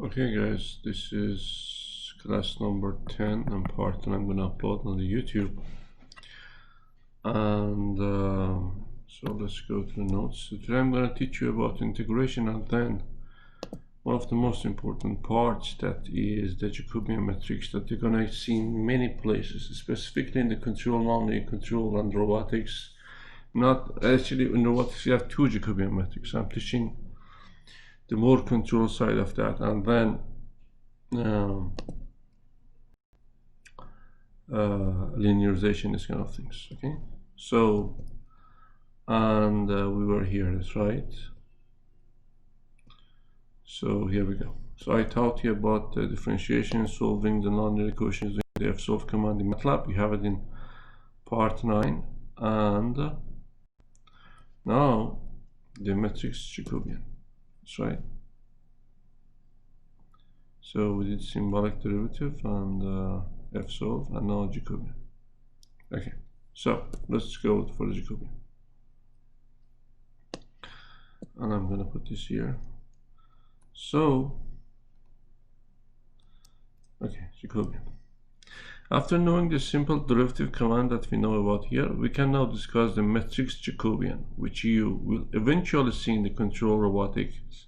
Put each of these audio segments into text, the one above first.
Okay guys, this is class number 10 and part 1 I'm going to upload on the YouTube. And so let's go to the notes. So today I'm going to teach you about integration, and then one of the most important parts, that is the Jacobian matrix, that you're going to see in many places, specifically in the control, nonlinear control, and robotics. Not actually in robotics you have two Jacobian matrices. I'm teaching the more control side of that, and then linearization, this kind of things. Okay, so and we were here, that's right. So here we go. So I taught you about the differentiation, solving the nonlinear equations using the fsolve command in Matlab. You have it in part 9, and now the matrix Jacobian. That's right. So we did symbolic derivative and fsolve, and now Jacobian. Okay, so let's go for the Jacobian. And I'm gonna put this here. So, okay, Jacobian. After knowing the simple derivative command that we know about here, we can now discuss the matrix Jacobian, which you will eventually see in the control, robotics,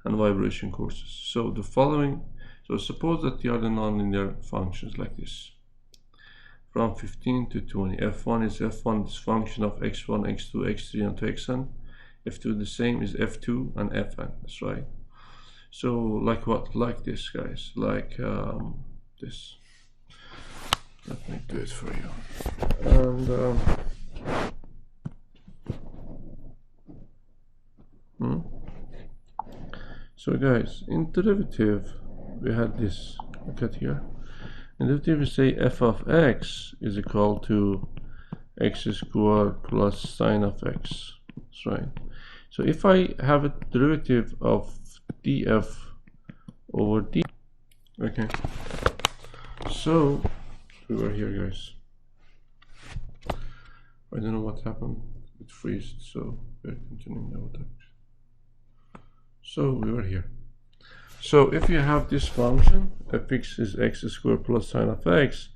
and vibration courses. So the following, so suppose that they are the nonlinear functions like this, from 15 to 20. F1 is F1, this function of x1, x2, x3, and to xn. F2 the same is F2 and Fn, that's right. So like what? Like this, guys, like this. Let me do it for you. And so guys, in derivative we had this. Look at here. In derivative we say f of x is equal to x squared plus sine of x. That's right. So if I have a derivative of df over d, okay, so we were here, guys. I don't know what happened, it freezed, so we're continuing now with that. So we were here. So if you have this function, fx is x squared plus sine of x,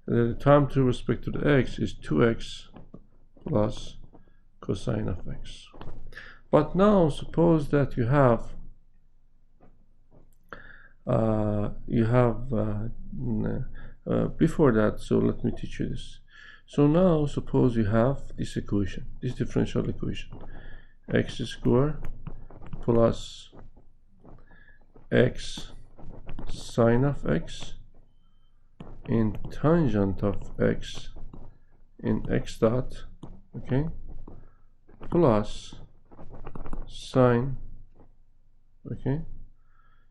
the time to respect to the x is 2x plus cosine of x. But now suppose that you have before that, so let me teach you this. So now suppose you have this equation, this differential equation, x squared plus x sine of x in tangent of x in x dot, okay, plus sine, okay,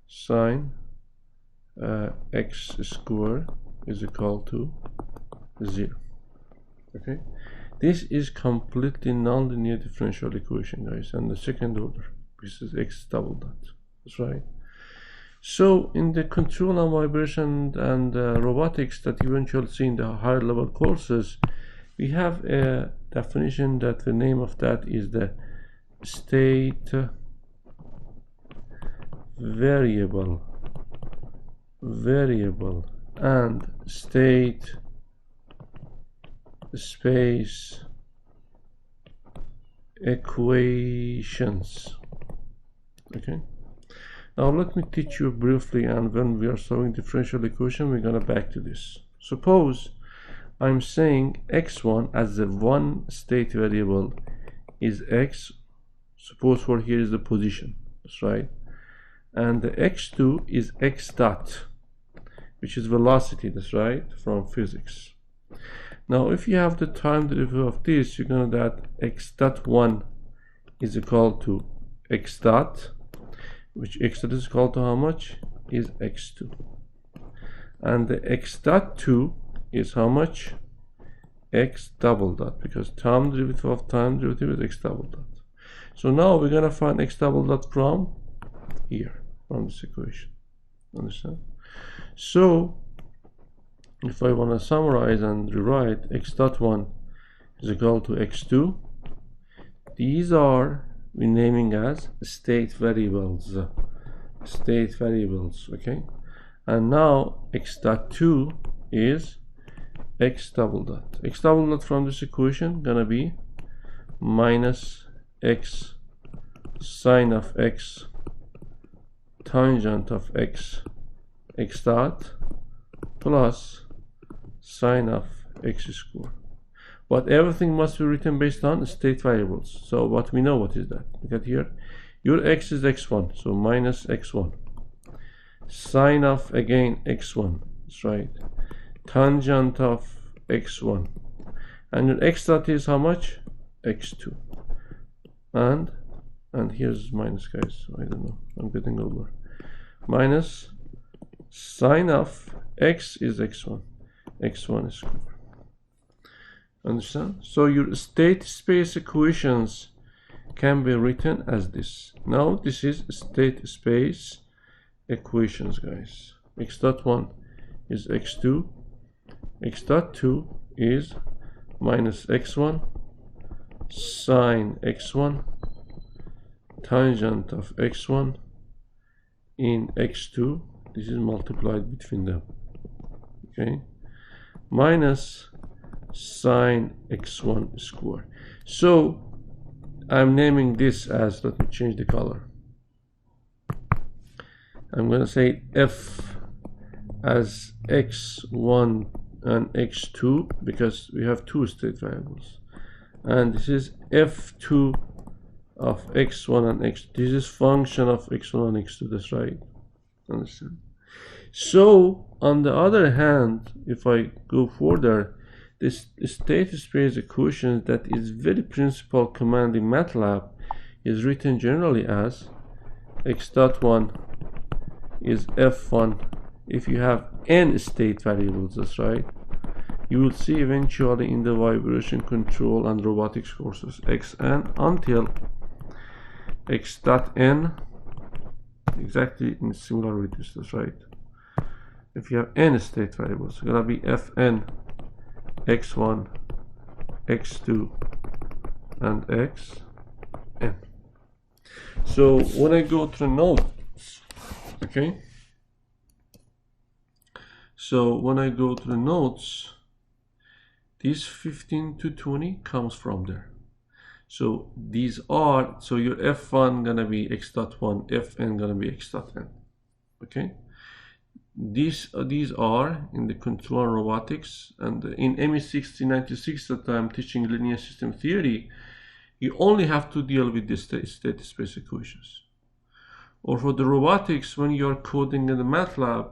sine x squared is equal to 0. Okay, this is completely nonlinear differential equation, guys, and the second order. This is x double dot. That's right. So in the control and vibration and robotics that you eventually see in the higher level courses, we have a definition that the name of that is the state variable and state space equations. Okay, now let me teach you briefly, and when we are solving differential equation we're gonna back to this. Suppose I'm saying x1 as the one state variable is x, suppose for here is the position, that's right, and the x2 is x dot, which is velocity, that's right, from physics. Now if you have the time derivative of this, you're gonna that x dot 1 is equal to x dot, which x dot is equal to how much? Is x2. And the x dot 2 is how much? X double dot, because time derivative of time derivative is x double dot. So now we're gonna find x double dot from here, from this equation. Understand? So if I want to summarize and rewrite, x dot 1 is equal to x2. These are we're naming as state variables. state variables. Okay, and now x dot 2 is x double dot. X double dot from this equation gonna be minus x sine of x tangent of x dot plus sine of x squared. But everything must be written based on state variables. So what we know, what is that? Look at here. Your x is x1, so minus x1. Sine of, again, x1. That's right. Tangent of x1. And your x dot is how much? x2. And here's minus, guys. So I don't know. I'm getting over. Minus sine of x is x1. x1 squared. Understand? So your state space equations can be written as this. Now this is state space equations, guys. X dot 1 is x2. X dot 2 is minus x1 sine x1 tangent of x1 in x2. This is multiplied between them. Okay, minus sine x1 squared. So I'm naming this as, let me change the color. I'm going to say f as x1 and x2 because we have two state variables. And this is f2 of x1 and x2. This is function of x1 and x2. That's right. Understand? So on the other hand, if I go further, this state space equation that is very principal command in MATLAB is written generally as x dot 1 is f1 if you have n state variables. That's right. You will see eventually in the vibration control and robotics courses xn until x dot n exactly in similar with this. That's right. If you have n state variables, it's gonna be fn x1, x2, and xn. So when I go to the notes, okay, so when I go to the notes, this 15 to 20 comes from there. So these are, so your f1 gonna be x dot 1, fn gonna be x dot n. Okay, these are in the control and robotics, and in ME 1696 that I'm teaching linear system theory, you only have to deal with the state space equations. Or for the robotics, when you are coding in the MATLAB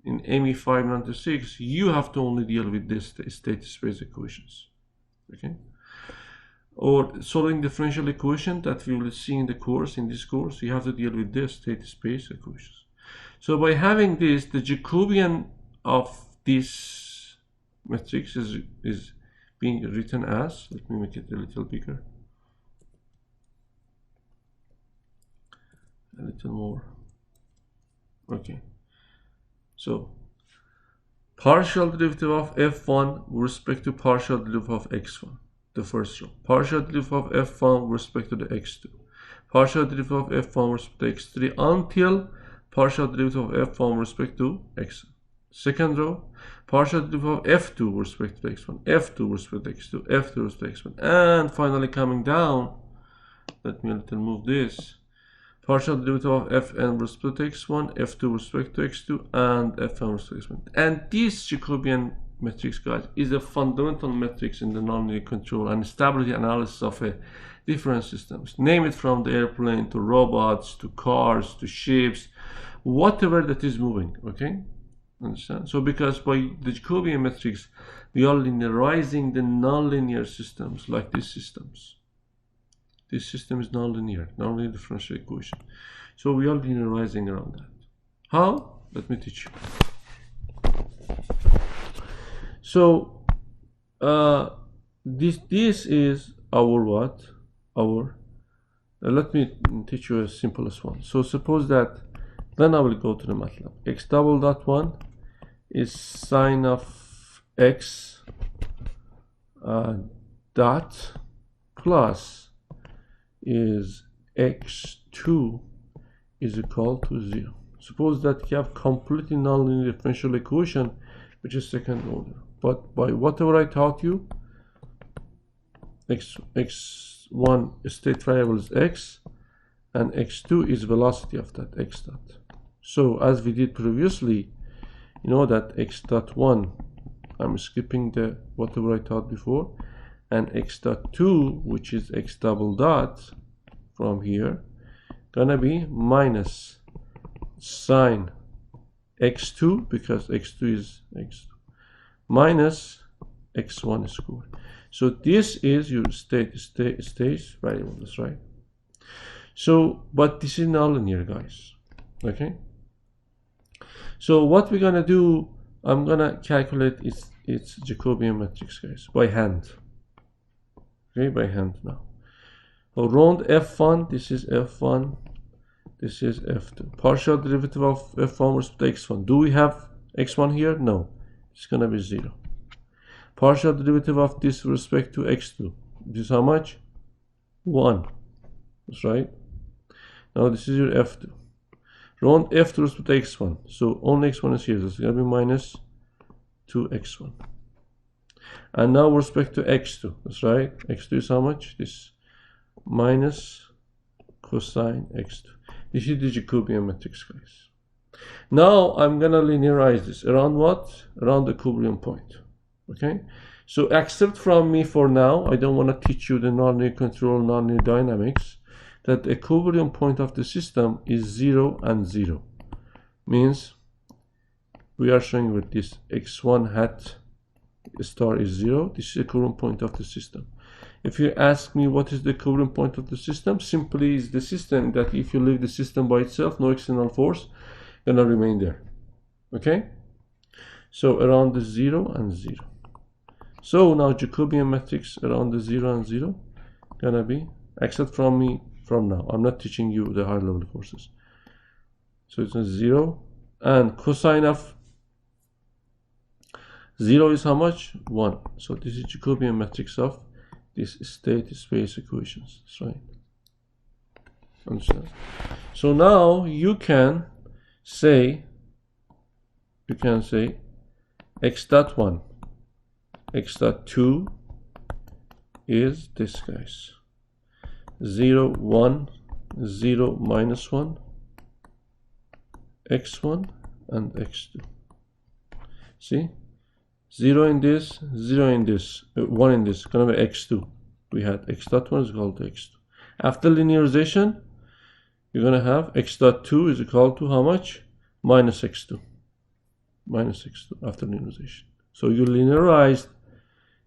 in ME 596, you have to only deal with this state space equations. Okay. Or solving differential equation that we will see in the course, in this course, you have to deal with this state space equations. So by having this, the Jacobian of this matrix is being written as, let me make it a little bigger, a little more. Okay. So partial derivative of f1 with respect to partial derivative of x1, the first row. Partial derivative of f1 with respect to the x2. Partial derivative of f1 with respect to x3 until partial derivative of f1 with respect to x. Second row, partial derivative of f2 with respect to x1, f2 with respect to x2, f2 with respect to x1. And finally coming down, let me a little move this, partial derivative of fn with respect to x1, f2 with respect to x2, and fn with respect to x1. And this Jacobian matrix, guys, is a fundamental matrix in the nonlinear control and stability analysis of different systems. Name it from the airplane to robots to cars to ships, whatever that is moving. Okay, understand? So because by the Jacobian matrix, we are linearizing the nonlinear systems like these systems. This system is nonlinear differential equation. So we are linearizing around that. How? Let me teach you. So this is our what? Our let me teach you a simplest one. So suppose that, then I will go to the MATLAB. X double dot 1 is sine of x dot plus is x2 is equal to 0. Suppose that you have completely nonlinear differential equation which is second order, but by whatever I taught you, x1 state variable is x and x2 is velocity of that x dot. So as we did previously, you know that x dot 1, I'm skipping the whatever I taught before, and x dot 2, which is x double dot from here, gonna be minus sine x2, because x2 is x2, minus x1 squared. So this is your state variable, that's right. So, but this is nonlinear, guys. Okay. So what we're gonna do, I'm gonna calculate its Jacobian matrix, guys, by hand. Okay, by hand now. So round f1, this is f1, this is f2. Partial derivative of f1 with respect to x1. Do we have x1 here? No, it's gonna be 0. Partial derivative of this with respect to x2. This is how much? 1. That's right. Now this is your f2. Round f2 with respect to x1. So only x1 is here. So it's going to be minus 2x1. And now with respect to x2. That's right. x2 is how much? This minus cosine x2. This is the Jacobian matrix, guys. Now I'm going to linearize this. Around what? Around the equilibrium point. Okay, so accept from me for now, I don't want to teach you the nonlinear control, nonlinear dynamics, that the equilibrium point of the system is 0 and 0. Means we are showing with this x1 hat star is 0. This is the equilibrium point of the system. If you ask me what is the equilibrium point of the system, simply is the system that if you leave the system by itself, no external force, gonna remain there. Okay, so around the 0 and 0. So now Jacobian matrix around the 0 and 0 gonna be, accept from me from now. I'm not teaching you the higher level courses. So it's a 0, and cosine of 0 is how much? 1. So this is Jacobian matrix of this state space equations. That's right. Understand? So now you can say x dot 1. X dot 2 is this, guys. 0, 1, 0, minus 1, x1 and x2. See? 0 in this, 0 in this, 1 in this, gonna be x2. We had x dot 1 is equal to x2. After linearization, you're gonna have x dot 2 is equal to how much? Minus x2. Minus x2 after linearization. So you linearized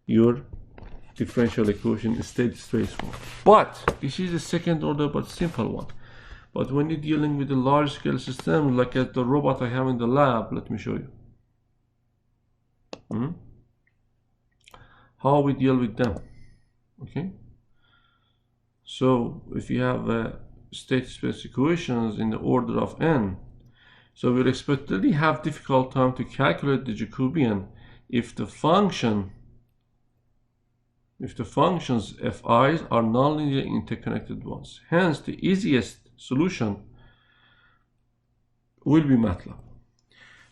your differential equation in state space form. But this is a second order but simple one. But when you're dealing with a large scale system like the robot I have in the lab, let me show you how we deal with them. Okay, so if you have state space equations in the order of n, so we'll expectedly have difficult time to calculate the Jacobian if the functions fi's are nonlinear interconnected ones. Hence, the easiest solution will be Matlab.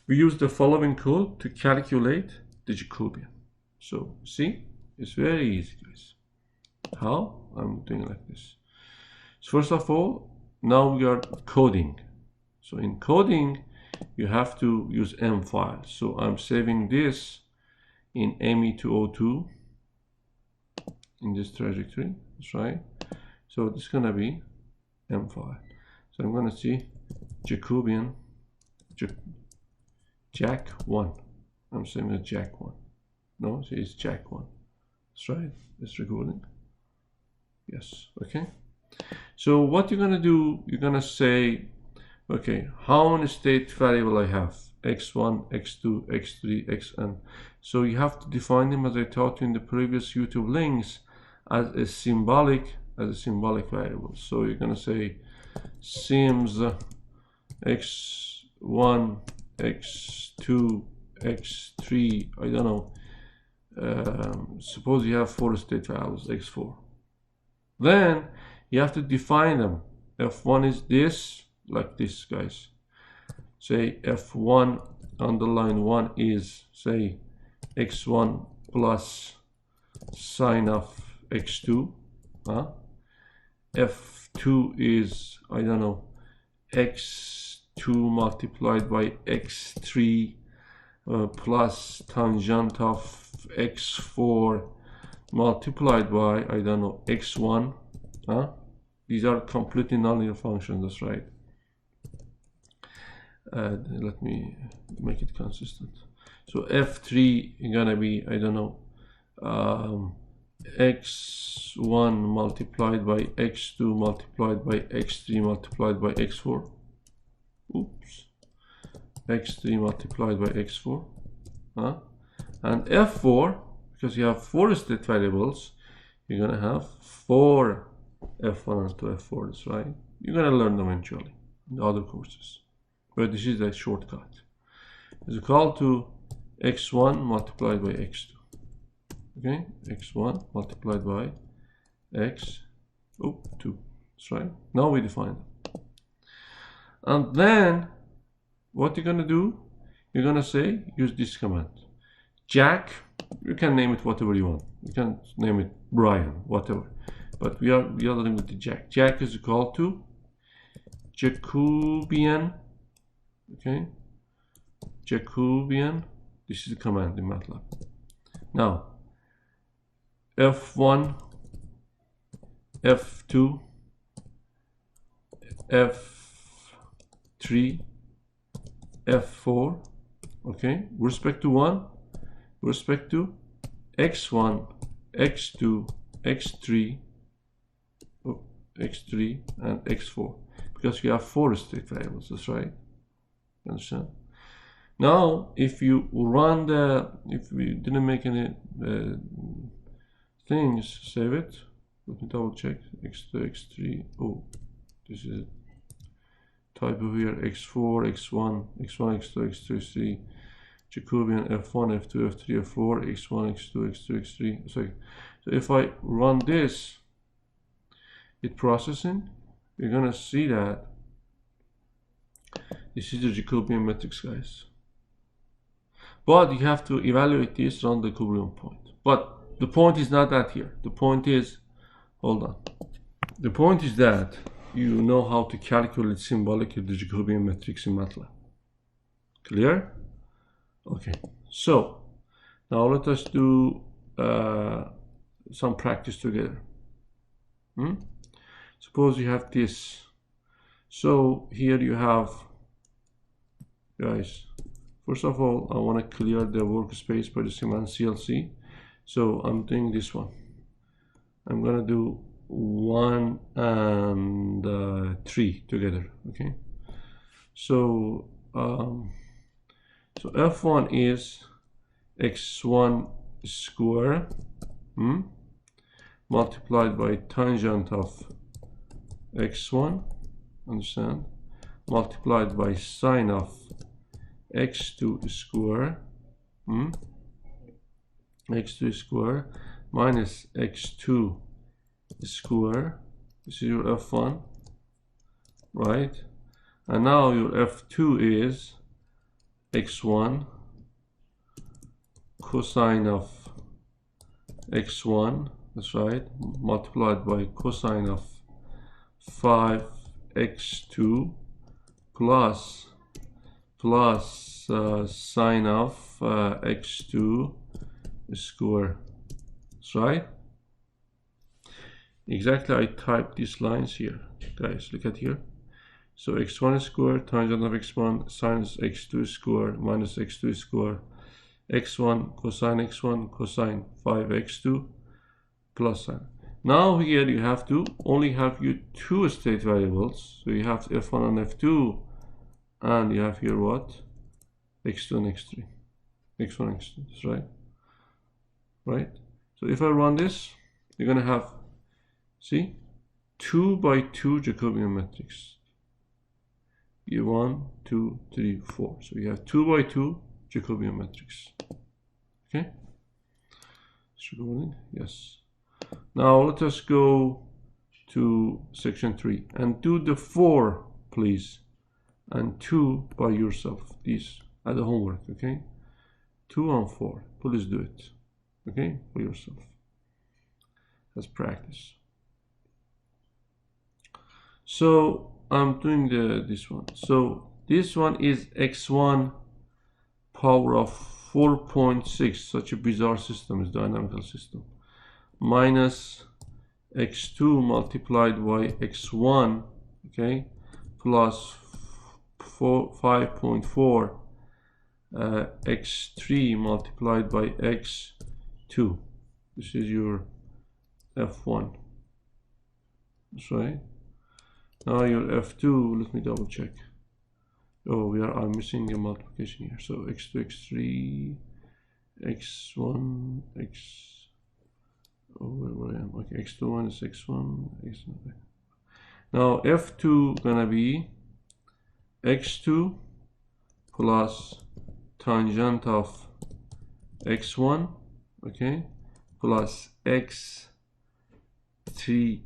We use the following code to calculate the Jacobian. So, see, it's very easy, guys. How? I'm doing like this. So first of all, now we are coding. So in coding, you have to use M file. So I'm saving this in ME202 in this trajectory. That's right. So this is gonna be M file. So I'm gonna see Jacobian Jack1. I'm saying it's Jack1. No, see, it's Jack1. That's right. It's recording. Yes. Okay. So what you're gonna do, you're gonna say, okay, how many state variable I have? X1, X2, X3, Xn. So you have to define them as I taught you in the previous YouTube links as a symbolic variable. So you're gonna say sims X1, X2, X3, I don't know. Suppose you have 4 state variables, X4. Then you have to define them. F1 is this, like this, guys. say f1 underline 1 is, say, x1 plus sine of x2. F2 is, I don't know, x2 multiplied by x3 plus tangent of x4 multiplied by, I don't know, x1. These are completely nonlinear functions, that's right. Let me make it consistent. So f3 is gonna be, I don't know, x1 multiplied by x2 multiplied by x3 multiplied by x4. Oops. x3 multiplied by x4. And f4, because you have 4 state variables, you're gonna have 4 f1 and 2 f4. That's right. You're gonna learn them eventually in the other courses, but this is a shortcut. Is equal to x1 multiplied by x2. Okay, x1 multiplied by x2. That's right. Now we define them. And then what you're gonna do, you're gonna say, use this command. Jack, you can name it whatever you want. You can name it Brian, whatever. But we are dealing with the Jack. Jack is equal to Jacobian. Okay, Jacobian. This is the command in Matlab. Now, f1, f2, f3, f4. Okay, with respect to 1, with respect to x1, x2, x3, x3, and x4, because you have 4 state variables. That's right. Understand? Now, if you run if we didn't make any things, save it. Let me double check. x2, x3. Oh, this is it. Type over here x4, x1, x1, x2, x2, x3. Jacobian f1, f2, f3, f4, x1, x2, x2, x3. Sorry. So if I run this, it processing, you're gonna see that this is the Jacobian matrix, guys. But you have to evaluate this on the equilibrium point. But the point is not that here. The point is, hold on. The point is that you know how to calculate symbolically the Jacobian matrix in Matlab. Clear? Okay. So now let us do some practice together. Suppose you have this. So here you have, guys, first of all, I want to clear the workspace by the command CLC. So I'm doing this one. I'm going to do 1 and 3 together. Okay. So so f1 is x1 square multiplied by tangent of x1, understand, multiplied by sine of x2 square, x2 square minus x2 square. This is your f1, right? And now your f2 is x1 cosine of x1, that's right, multiplied by cosine of 5x2 plus sine of x2 square. That's right. Exactly, I typed these lines here, guys. Look at here. So x1 square tangent of x1 sine x2 square minus x2 square, x1 cosine 5x2 plus sine. Now here you have to only have your 2 state variables. So you have f1 and f2, and you have here what? x2 and x3. x1, x2, that's right. Right? So if I run this, you're gonna have, see, 2 by 2 Jacobian matrix. You 1, 2, 3, 4. So you have 2 by 2 Jacobian matrix. Okay? Should go in? Yes. Now let us go to section 3 and do the 4, please. and 2 by yourself. These are the homework, okay? 2 and 4. Please do it, okay, for yourself as practice. So I'm doing this one. So this one is x1 power of 4.6. Such a bizarre system is dynamical system. Minus x2 multiplied by x1, okay, plus 5.4 x3 multiplied by x2. This is your f1. That's right. Now your f2, let me double check. Oh, I'm missing a multiplication here. So x2, x3, x1, where I am. Okay, x2 is x1, x1. Now f2 gonna be x2 plus tangent of x1, okay, plus x3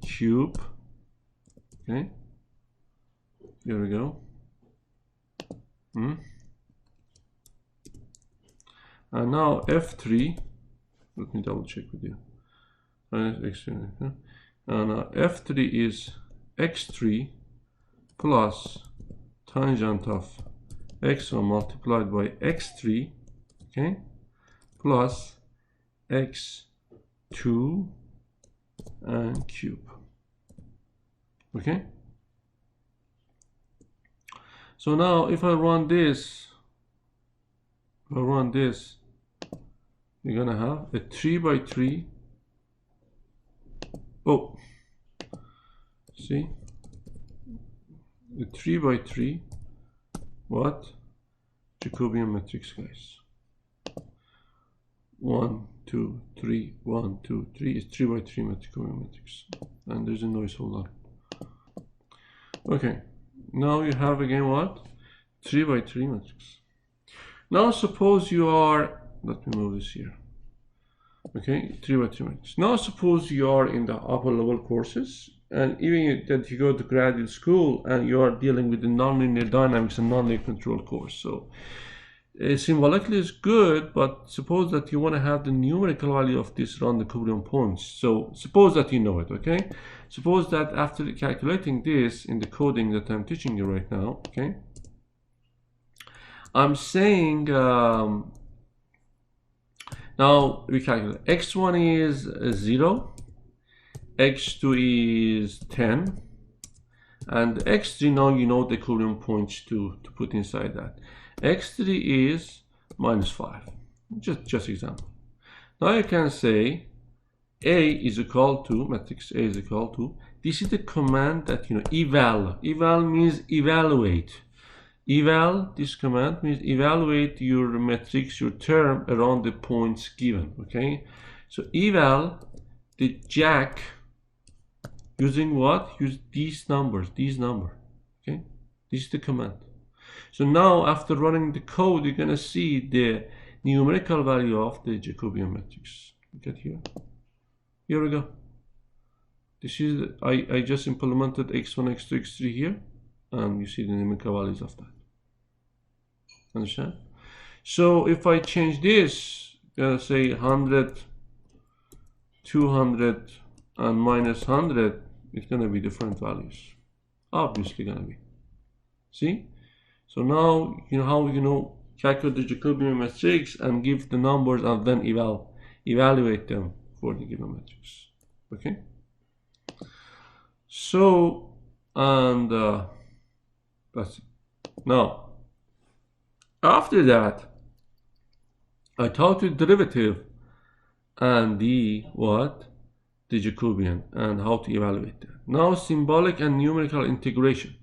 cube, okay. Here we go. And now f3, let me double check with you. X3, and now f3 is x3 plus tangent of x1 multiplied by x3, okay, plus x2 and cube, okay. So now if I run this, you're gonna have a 3 by 3. Oh, see, the 3 by 3 what? Jacobian matrix, guys. 1, 2, 3, 1, 2, 3 is 3 by 3 Jacobian matrix. And there's a noise, hold on. Okay, now you have again what? 3 by 3 matrix. Now suppose you are, let me move this here. Okay, 3 by 3 matrix. Now suppose you are in the upper level courses, and even that you go to graduate school and you are dealing with the nonlinear dynamics and nonlinear control course. So symbolically is good, but suppose that you want to have the numerical value of this around the equilibrium points. So suppose that you know it, okay? Suppose that after calculating this in the coding that I'm teaching you right now, okay, I'm saying now we calculate x1 is 0, x2 is 10, and x3, now you know the equilibrium points to put inside that. x3 is minus 5, just example. Now you can say A is equal to, matrix A is equal to, this is the command that, you know, eval means evaluate. This command means evaluate your matrix, your term around the points given, okay? So eval the jack using what? Use these numbers, okay? This is the command. So now after running the code, you're gonna see the numerical value of the Jacobian matrix. Look at here. Here we go. This is, I just implemented x1, x2, x3 here, and you see the numerical values of that. Understand? So if I change this, say 100, 200, and minus 100, it's gonna be different values. Obviously gonna be. See? So now you know how you know calculate the Jacobian matrix and give the numbers and then evaluate them for the given matrix. Okay? So, and that's it. Now, after that, I taught you derivative and the what? The Jacobian and how to evaluate that. Now, symbolic and numerical integration.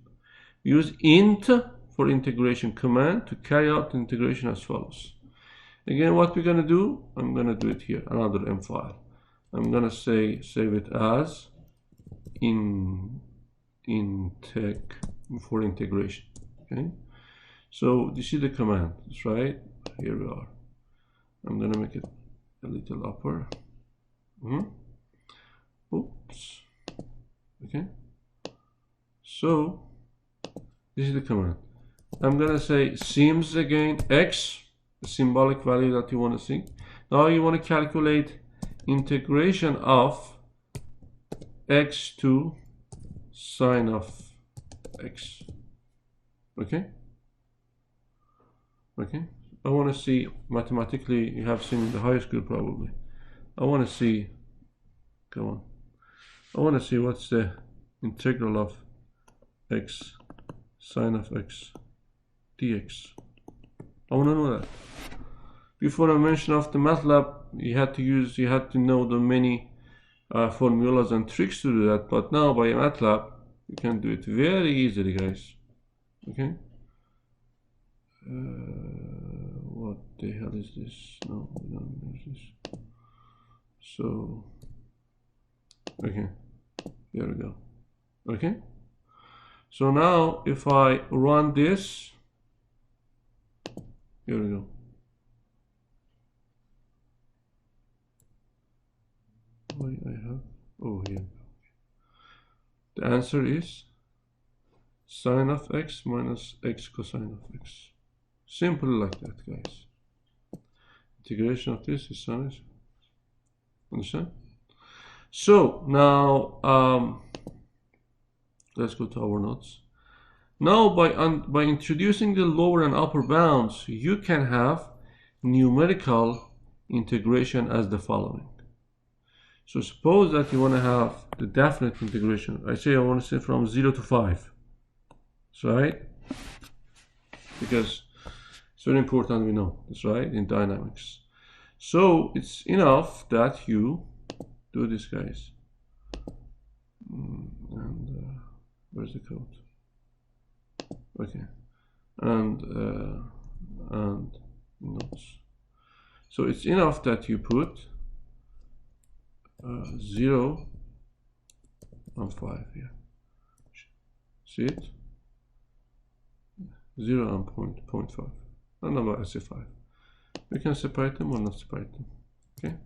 Use int for integration command to carry out the integration as follows. Again, what we're going to do, I'm going to do it here, another M file. I'm going to say save it as integ for integration. Okay, so this is the command. That's right. Here we are. I'm going to make it a little upper. Oops. Okay. So this is the command. I'm gonna say sims again, x, the symbolic value that you want to see. Now you want to calculate integration of x to sine of x. Okay? Okay? I want to see, mathematically, you have seen in the high school probably. I want to see, come on. I want to see what's the integral of x sine of x dx. I want to know that. Before I mention of the MATLAB, you had to know the many formulas and tricks to do that, but now by MATLAB you can do it very easily, guys. Okay. What the hell is this? No, we don't use this. So, okay, here we go. Okay. So now if I run this, here we go. I have, oh, here. The answer is sine of x minus x cosine of x. Simple like that, guys. Integration of this is sine. Understand? So now let's go to our notes. Now by introducing the lower and upper bounds, you can have numerical integration as the following. So suppose that you want to have the definite integration. I say I want to say from 0 to 5. So, right? Because it's very important we know this, right? In dynamics. So it's enough that you do this, guys. And where's the code? Okay. And notes. So it's enough that you put 0 and 5 here. See it? 0 and 0.5. And I say 5. We can separate them or not separate them. Okay.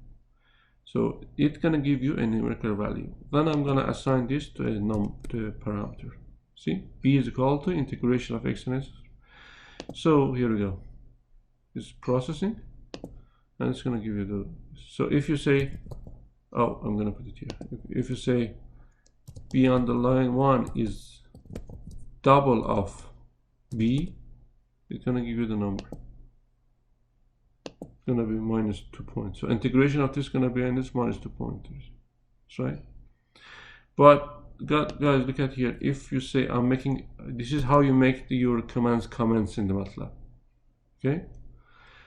So it's gonna give you a numerical value. Then I'm gonna assign this to a parameter. See, b is equal to integration of x and s. So here we go. It's processing, and it's gonna give you the. So if you say, oh, I'm gonna put it here. If you say b on the line 1 is double of b, it's gonna give you the number. It's gonna be minus 2 points. So integration of this is gonna be minus 2 pointers. That's right. But guys, look at here. If you say I'm making, this is how you make your commands comments in the MATLAB. Okay.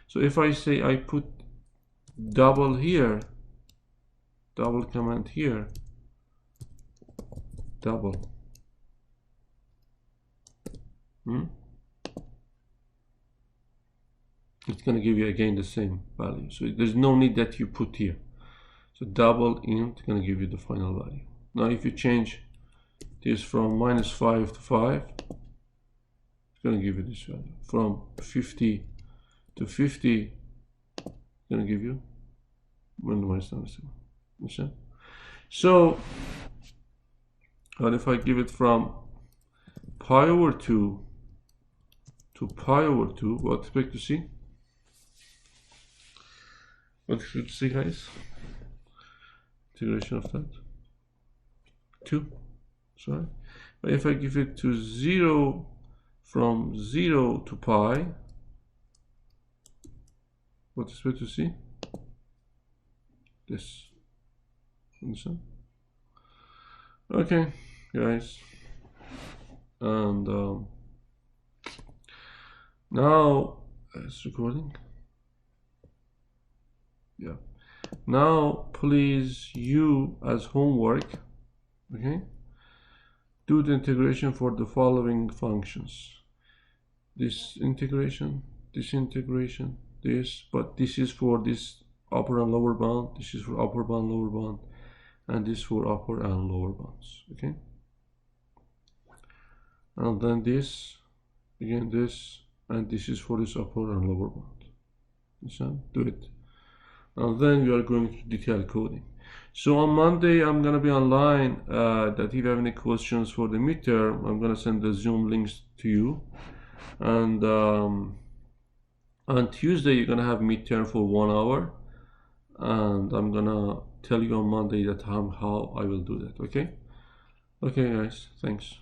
So if I say I put double here, double command here, double. It's going to give you again the same value. So there's no need that you put here. So double int is going to give you the final value. Now if you change this from minus 5 to 5, it's going to give you this value. From 50 to 50, it's going to give you minus 97. Understand? So, and if I give it from pi over 2 to pi over 2, what expect to see? What should you see, guys? Integration of that 2. Sorry. But if I give it to 0, from 0 to pi, what is expect to see? This. Understand? Okay, guys. And now it's recording. Yeah. Now please, you as homework, okay, do the integration for the following functions. This integration, this integration, this, but this is for this upper and lower bound, this is for upper bound, lower bound, and this for upper and lower bounds. Okay. And then this, again this, and this is for this upper and lower bound. Understand? Do it. And then we are going to detail coding. So on Monday I'm gonna be online. That if you have any questions for the midterm, I'm gonna send the Zoom links to you. And on Tuesday you're gonna have midterm for 1 hour, and I'm gonna tell you on Monday that how I will do that. Okay guys, thanks.